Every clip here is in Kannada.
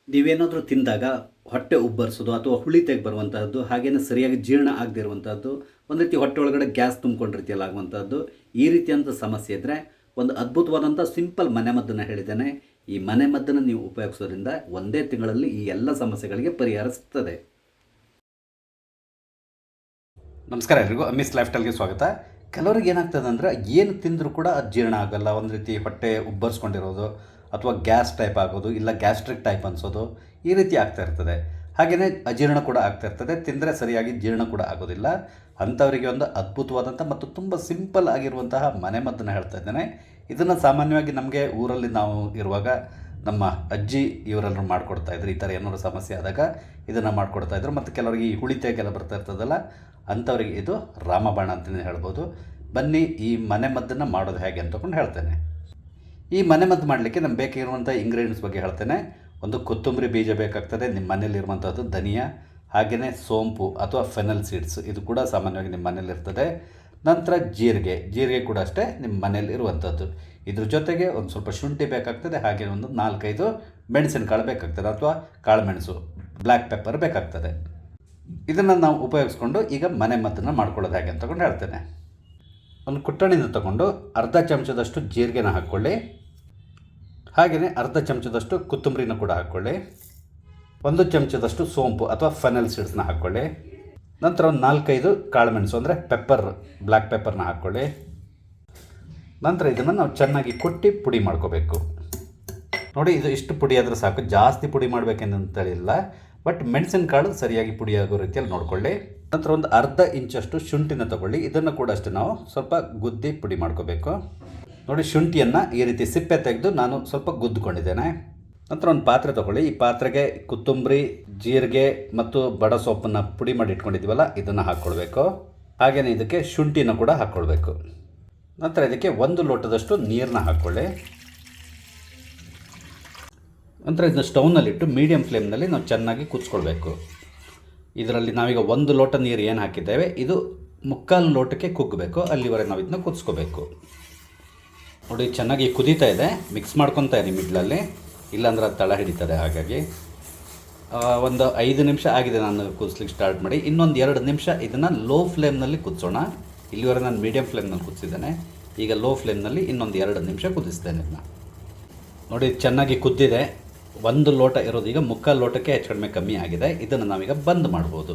ನೀವೇನಾದರೂ ತಿಂದಾಗ ಹೊಟ್ಟೆ ಉಬ್ಬರಿಸೋದು ಅಥವಾ ಹುಳಿ ತೆಗೆ ಬರುವಂತಹದ್ದು, ಹಾಗೇನೇ ಸರಿಯಾಗಿ ಜೀರ್ಣ ಆಗದೇ ಇರುವಂತಹದ್ದು, ಒಂದು ರೀತಿ ಹೊಟ್ಟೆ ಒಳಗಡೆ ಗ್ಯಾಸ್ ತುಂಬಿಕೊಂಡಿರ್ತಿಯಲ್ಲ ಆಗುವಂತಹದ್ದು, ಈ ರೀತಿಯಂಥ ಸಮಸ್ಯೆ ಇದ್ದರೆ ಒಂದು ಅದ್ಭುತವಾದಂಥ ಸಿಂಪಲ್ ಮನೆಮದ್ದನ್ನು ಹೇಳಿದ್ದೇನೆ. ಈ ಮನೆಮದ್ದನ್ನು ನೀವು ಉಪಯೋಗಿಸೋದ್ರಿಂದ ಒಂದೇ ತಿಂಗಳಲ್ಲಿ ಈ ಎಲ್ಲ ಸಮಸ್ಯೆಗಳಿಗೆ ಪರಿಹಾರ ಸಿಗ್ತದೆ. ನಮಸ್ಕಾರ ಎಲ್ರಿಗೂ, ಅಮ್ಮೀಸ್ ಲೈಫ್ ಸ್ಟೈಲ್ಗೆ ಸ್ವಾಗತ. ಕೆಲವರಿಗೆ ಏನಾಗ್ತದೆ ಅಂದರೆ ಏನು ತಿಂದರೂ ಕೂಡ ಅದು ಜೀರ್ಣ ಆಗೋಲ್ಲ. ಒಂದು ರೀತಿ ಹೊಟ್ಟೆ ಉಬ್ಬರಿಸ್ಕೊಂಡಿರೋದು ಅಥವಾ ಗ್ಯಾಸ್ ಟೈಪ್ ಆಗೋದು, ಇಲ್ಲ ಗ್ಯಾಸ್ಟ್ರಿಕ್ ಟೈಪ್ ಅನಿಸೋದು, ಈ ರೀತಿ ಆಗ್ತಾ ಇರ್ತದೆ. ಹಾಗೆಯೇ ಅಜೀರ್ಣ ಕೂಡ ಆಗ್ತಾ ಇರ್ತದೆ, ತಿಂದರೆ ಸರಿಯಾಗಿ ಜೀರ್ಣ ಕೂಡ ಆಗೋದಿಲ್ಲ. ಅಂಥವರಿಗೆ ಒಂದು ಅದ್ಭುತವಾದಂಥ ಮತ್ತು ತುಂಬ ಸಿಂಪಲ್ ಆಗಿರುವಂತಹ ಮನೆಮದ್ದನ್ನು ಹೇಳ್ತಾ ಇದ್ದೇನೆ. ಇದನ್ನು ಸಾಮಾನ್ಯವಾಗಿ ನಮಗೆ ಊರಲ್ಲಿ ನಾವು ಇರುವಾಗ ನಮ್ಮ ಅಜ್ಜಿ ಇವರೆಲ್ಲರೂ ಮಾಡಿಕೊಡ್ತಾಯಿದ್ರು. ಈ ಥರ ಏನಾದ್ರು ಸಮಸ್ಯೆ ಆದಾಗ ಇದನ್ನು ಮಾಡಿಕೊಡ್ತಾಯಿದ್ರು. ಮತ್ತು ಕೆಲವರಿಗೆ ಈ ಹುಳಿತೆಗೆಲ್ಲ ಬರ್ತಾ ಇರ್ತದಲ್ಲ, ಅಂಥವರಿಗೆ ಇದು ರಾಮಬಾಣ ಅಂತಲೇ ಹೇಳ್ಬೋದು. ಬನ್ನಿ ಈ ಮನೆಮದ್ದನ್ನು ಮಾಡೋದು ಹೇಗೆ ಅಂತಕೊಂಡು ಹೇಳ್ತೇನೆ. ಈ ಮನೆಮದ್ದು ಮಾಡಲಿಕ್ಕೆ ನಮ್ಗೆ ಬೇಕಾಗಿರುವಂಥ ಇಂಗ್ರೀಡಿಯೆಂಟ್ಸ್ ಬಗ್ಗೆ ಹೇಳ್ತೇನೆ. ಒಂದು ಕೊತ್ತಂಬರಿ ಬೀಜ ಬೇಕಾಗ್ತದೆ, ನಿಮ್ಮ ಮನೇಲಿರುವಂಥದ್ದು ಧನಿಯಾ, ಹಾಗೆಯೇ ಸೋಂಪು ಅಥವಾ ಫೆನಲ್ ಸೀಡ್ಸ್, ಇದು ಕೂಡ ಸಾಮಾನ್ಯವಾಗಿ ನಿಮ್ಮ ಮನೇಲಿರ್ತದೆ. ನಂತರ ಜೀರಿಗೆ ಕೂಡ ಅಷ್ಟೇ ನಿಮ್ಮ ಮನೇಲಿ ಇರುವಂಥದ್ದು. ಇದ್ರ ಜೊತೆಗೆ ಒಂದು ಸ್ವಲ್ಪ ಶುಂಠಿ ಬೇಕಾಗ್ತದೆ, ಹಾಗೆ ಒಂದು 4-5 ಮೆಣಸಿನಕಾಳು ಬೇಕಾಗ್ತದೆ ಅಥವಾ ಕಾಳುಮೆಣಸು, ಬ್ಲ್ಯಾಕ್ ಪೆಪ್ಪರ್ ಬೇಕಾಗ್ತದೆ. ಇದನ್ನು ನಾವು ಉಪಯೋಗಿಸ್ಕೊಂಡು ಈಗ ಮನೆಮದ್ದನ್ನು ಮಾಡ್ಕೊಳ್ಳೋದು ಹೇಗೆ ಅಂತಕೊಂಡು ಹೇಳ್ತೇನೆ. ಒಂದು ಕುಟ್ಟಣಿನ ತಗೊಂಡು ಅರ್ಧ ಚಮಚದಷ್ಟು ಜೀರಿಗೆನ ಹಾಕ್ಕೊಳ್ಳಿ, ಹಾಗೆಯೇ ಅರ್ಧ ಚಮಚದಷ್ಟು ಕೊತ್ತಂಬರಿನ ಕೂಡ ಹಾಕ್ಕೊಳ್ಳಿ. 1 ಚಮಚದಷ್ಟು ಸೋಂಪು ಅಥವಾ ಫೆನಲ್ ಸೀಡ್ಸ್ನ ಹಾಕ್ಕೊಳ್ಳಿ. ನಂತರ ಒಂದು 4-5 ಕಾಳುಮೆಣಸು ಅಂದರೆ ಪೆಪ್ಪರ್, ಬ್ಲ್ಯಾಕ್ ಪೆಪ್ಪರ್ನ ಹಾಕ್ಕೊಳ್ಳಿ. ನಂತರ ಇದನ್ನು ನಾವು ಚೆನ್ನಾಗಿ ಕೊಟ್ಟು ಪುಡಿ ಮಾಡ್ಕೋಬೇಕು. ನೋಡಿ, ಇದು ಇಷ್ಟು ಪುಡಿ ಆದರೆ ಸಾಕು, ಜಾಸ್ತಿ ಪುಡಿ ಮಾಡಬೇಕೆಂತೇಳಿಲ್ಲ. ಬಟ್ ಮೆಣಸಿನಕಾಳು ಸರಿಯಾಗಿ ಪುಡಿ ಆಗೋ ರೀತಿಯಲ್ಲಿ ನೋಡಿಕೊಳ್ಳಿ. ನಂತರ ಒಂದು ಅರ್ಧ ಇಂಚಷ್ಟು ಶುಂಠಿನ ತಗೊಳ್ಳಿ, ಇದನ್ನು ಕೂಡ ಅಷ್ಟೇ ನಾವು ಸ್ವಲ್ಪ ಗುದ್ದಿ ಪುಡಿ ಮಾಡ್ಕೋಬೇಕು. ನೋಡಿ, ಶುಂಠಿಯನ್ನು ಈ ರೀತಿ ಸಿಪ್ಪೆ ತೆಗೆದು ನಾನು ಸ್ವಲ್ಪ ಗುದ್ದುಕೊಂಡಿದ್ದೇನೆ. ನಂತರ ಒಂದು ಪಾತ್ರೆ ತೊಗೊಳ್ಳಿ. ಈ ಪಾತ್ರೆಗೆ ಕೊತ್ತಂಬರಿ, ಜೀರಿಗೆ ಮತ್ತು ಬಡ ಸೊಪ್ಪನ್ನು ಪುಡಿ ಮಾಡಿ ಇಟ್ಕೊಂಡಿದ್ದೀವಲ್ಲ, ಇದನ್ನು ಹಾಕ್ಕೊಳ್ಬೇಕು. ಹಾಗೆಯೇ ಇದಕ್ಕೆ ಶುಂಠಿನ ಕೂಡ ಹಾಕ್ಕೊಳ್ಬೇಕು. ನಂತರ ಇದಕ್ಕೆ 1 ಲೋಟದಷ್ಟು ನೀರನ್ನ ಹಾಕ್ಕೊಳ್ಳಿ. ನಂತರ ಇದನ್ನ ಸ್ಟವ್ನಲ್ಲಿಟ್ಟು ಮೀಡಿಯಮ್ ಫ್ಲೇಮ್ನಲ್ಲಿ ನಾವು ಚೆನ್ನಾಗಿ ಕುದಿಸ್ಕೊಳ್ಬೇಕು. ಇದರಲ್ಲಿ ನಾವೀಗ 1 ಲೋಟ ನೀರು ಏನು ಹಾಕಿದ್ದೇವೆ, ಇದು 3/4 ಲೋಟಕ್ಕೆ ಕುಗ್ಗಬೇಕು. ಅಲ್ಲಿವರೆಗೆ ನಾವು ಇದನ್ನ ಕುದಿಸ್ಕೋಬೇಕು. ನೋಡಿ, ಚೆನ್ನಾಗಿ ಕುದೀತಾ ಇದೆ. ಮಿಕ್ಸ್ ಮಾಡ್ಕೊತಾ ಇರಿ ಮಿಡ್ಲಲ್ಲಿ, ಇಲ್ಲಾಂದ್ರೆ ಅದು ತಳ ಹಿಡಿತದೆ. ಹಾಗಾಗಿ ಒಂದು 5 ನಿಮಿಷ ಆಗಿದೆ ನಾನು ಕುದಿಸ್ಲಿಕ್ಕೆ ಸ್ಟಾರ್ಟ್ ಮಾಡಿ. ಇನ್ನೊಂದು 2 ನಿಮಿಷ ಇದನ್ನು ಲೋ ಫ್ಲೇಮ್ನಲ್ಲಿ ಕುದಿಸೋಣ. ಇಲ್ಲಿವರೆಗೆ ನಾನು ಮೀಡಿಯಮ್ ಫ್ಲೇಮ್ನಲ್ಲಿ ಕುದಿಸಿದ್ದೇನೆ. ಈಗ ಲೋ ಫ್ಲೇಮ್ನಲ್ಲಿ ಇನ್ನೊಂದು 2 ನಿಮಿಷ ಕುದಿಸ್ತೇನೆ ಇದನ್ನ. ನೋಡಿ, ಚೆನ್ನಾಗಿ ಕುದ್ದಿದೆ. 1 ಲೋಟ ಇರೋದು ಈಗ 3/4 ಲೋಟಕ್ಕೆ ಹೆಚ್ಚು ಕಡಿಮೆ ಕಮ್ಮಿ ಆಗಿದೆ. ಇದನ್ನು ನಾವೀಗ ಬಂದ್ ಮಾಡ್ಬೋದು.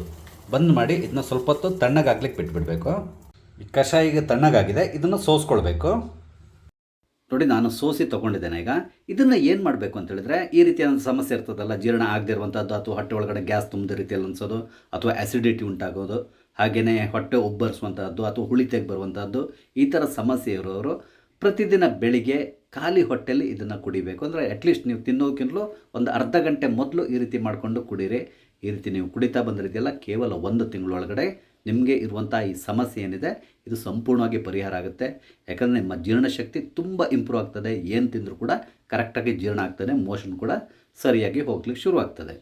ಬಂದ್ ಮಾಡಿ ಇದನ್ನ ಸ್ವಲ್ಪ ಹೊತ್ತು ತಣ್ಣಗಾಗ್ಲಿಕ್ಕೆ ಬಿಟ್ಬಿಡಬೇಕು. ಈ ಕಷಾಯ ಈಗ ತಣ್ಣಗಾಗಿದೆ, ಇದನ್ನು ಸೋಸ್ಕೊಳ್ಬೇಕು. ನೋಡಿ, ನಾನು ಸೋಸಿ ತೊಗೊಂಡಿದ್ದೇನೆ. ಈಗ ಇದನ್ನು ಏನು ಮಾಡಬೇಕು ಅಂತ ಹೇಳಿದ್ರೆ, ಈ ರೀತಿಯಾದ ಸಮಸ್ಯೆ ಇರ್ತದಲ್ಲ, ಜೀರ್ಣ ಆಗದೇ ಇರುವಂಥದ್ದು ಅಥವಾ ಹೊಟ್ಟೆ ಒಳಗಡೆ ಗ್ಯಾಸ್ ತುಂಬಿದ ರೀತಿಯಲ್ಲಿ ಅನಿಸೋದು ಅಥವಾ ಆ್ಯಸಿಡಿಟಿ ಉಂಟಾಗೋದು, ಹಾಗೆಯೇ ಹೊಟ್ಟೆ ಉಬ್ಬರಿಸುವಂಥದ್ದು ಅಥವಾ ಹುಳಿ ತೆಗೆ ಬರುವಂಥದ್ದು, ಈ ಥರ ಸಮಸ್ಯೆ ಇರೋರು ಪ್ರತಿದಿನ ಬೆಳಿಗ್ಗೆ ಖಾಲಿ ಹೊಟ್ಟೆಯಲ್ಲಿ ಇದನ್ನು ಕುಡಿಬೇಕು. ಅಂದರೆ ಅಟ್ಲೀಸ್ಟ್ ನೀವು ತಿನ್ನೋದಕ್ಕಿಂತಲೂ ಒಂದು ಅರ್ಧ ಗಂಟೆ ಮೊದಲು ಈ ರೀತಿ ಮಾಡಿಕೊಂಡು ಕುಡೀರಿ. ಈ ರೀತಿ ನೀವು ಕುಡಿತಾ ಬಂದ ರೀತಿಯಲ್ಲ, ಕೇವಲ 1 ತಿಂಗಳೊಳಗಡೆ ನಿಮಗೆ ಇರುವಂಥ ಈ ಸಮಸ್ಯೆ ಏನಿದೆ ಇದು ಸಂಪೂರ್ಣವಾಗಿ ಪರಿಹಾರ ಆಗುತ್ತೆ. ಯಾಕಂದರೆ ನಿಮ್ಮ ಜೀರ್ಣಶಕ್ತಿ ತುಂಬ ಇಂಪ್ರೂವ್ ಆಗ್ತದೆ. ಏನು ತಿಂದರೂ ಕೂಡ ಕರೆಕ್ಟಾಗಿ ಜೀರ್ಣ ಆಗ್ತದೆ, ಮೋಷನ್ ಕೂಡ ಸರಿಯಾಗಿ ಹೋಗ್ಲಿಕ್ಕೆ ಶುರು ಆಗ್ತದೆ.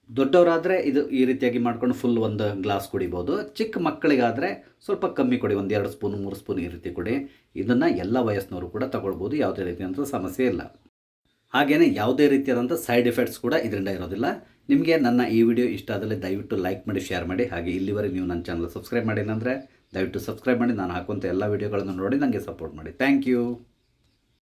ದೊಡ್ಡವರಾದರೆ ಇದು ಈ ರೀತಿಯಾಗಿ ಮಾಡ್ಕೊಂಡು ಫುಲ್ 1 ಗ್ಲಾಸ್ ಕುಡಿಬೋದು. ಚಿಕ್ಕ ಮಕ್ಕಳಿಗಾದರೆ ಸ್ವಲ್ಪ ಕಮ್ಮಿ ಕೊಡಿ, 1-2 ಸ್ಪೂನ್ 3 ಸ್ಪೂನ್ ಈ ರೀತಿ ಕೊಡಿ. ಇದನ್ನು ಎಲ್ಲ ವಯಸ್ಸಿನವರು ಕೂಡ ತಗೊಳ್ಬೋದು, ಯಾವುದೇ ರೀತಿಯಾದಂಥ ಸಮಸ್ಯೆ ಇಲ್ಲ. ಹಾಗೆಯೇ ಯಾವುದೇ ರೀತಿಯಾದಂಥ ಸೈಡ್ ಎಫೆಕ್ಟ್ಸ್ ಕೂಡ ಇದರಿಂದ ಇರೋದಿಲ್ಲ. ನಿಮಗೆ ನನ್ನ ಈ ವಿಡಿಯೋ ಇಷ್ಟ ಆದಲ್ಲಿ ದಯವಿಟ್ಟು ಲೈಕ್ ಮಾಡಿ, ಶೇರ್ ಮಾಡಿ. ಹಾಗೆ ಇಲ್ಲಿವರೆಗೆ ನೀವು ನನ್ನ ಚಾನಲ್ ಸಬ್ಸ್ಕ್ರೈಬ್ ಮಾಡಿಲ್ಲ ಅಂದರೆ ದಯವಿಟ್ಟು ಸಬ್ಸ್ಕ್ರೈಬ್ ಮಾಡಿ. ನಾನು ಹಾಕುವಂಥ ಎಲ್ಲ ವೀಡಿಯೋಗಳನ್ನು ನೋಡಿ ನನಗೆ ಸಪೋರ್ಟ್ ಮಾಡಿ. Thank you.